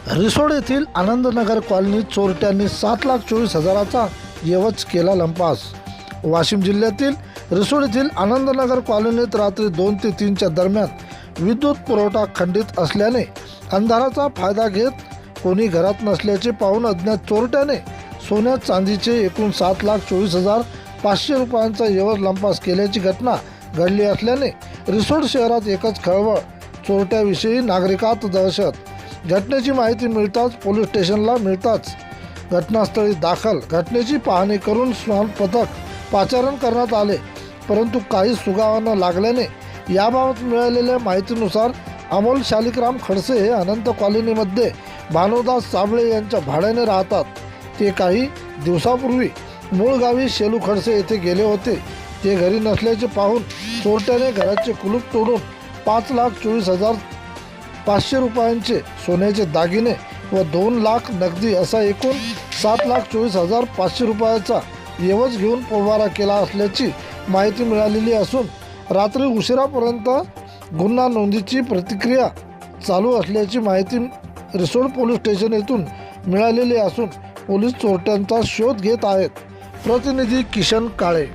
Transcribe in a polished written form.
रिसोड येथील आनंदनगर कॉलनीत चोरट्यांनी 7,24,000चा एवज केला लंपास। वाशिम जिल्ह्यातील रिसोड येथील आनंदनगर कॉलनीत रात्री 2 ते 3च्या दरम्यान विद्युत पुरवठा खंडित असल्याने अंधाराचा फायदा घेत कोणी घरात नसल्याचे पाहून अज्ञात चोरट्याने सोन्या चांदीचे एकूण 7,24,500 रुपयांचा एवज लंपास केल्याची घटना घडली असल्याने रिसोड शहरात एकच खळबळ, चोरट्याविषयी नागरिकात दहशत। घटनेची माहिती मिळताच पोलीस स्टेशनला घटनास्थळी दाखल, घटनेची पाहणी करून श्वान पथक पाचारण करण्यात आले, परंतु काही सुगावा न लागल्याने याबाबत मिळालेल्या माहितीनुसार अमोल शालिग्राम खडसे हे अनंत कॉलनीमध्ये भानुदास साबळे यांच्या भाड्याने राहतात। ते काही दिवसापूर्वी मूळ गावी शेलू खडसे येथे गेले होते। ते घरी नसल्याचे पाहून चोरट्याने घराचे कुलूप तोडून 5,24,500 रुपयांचे सोन्याचे दागिने व 2 लाख नगदी असा एकूण 7,24,500 रुपयाचा एवज घेऊन पोबारा केला असल्याची माहिती मिळालेली असून रात्री उशिरापर्यंत गुन्हा नोंदीची प्रतिक्रिया चालू असल्याची माहिती रिसोड पोलीस स्टेशन येथून मिळालेली असून पोलीस चोरट्यांचा शोध घेत आहेत। प्रतिनिधी किशन काळे।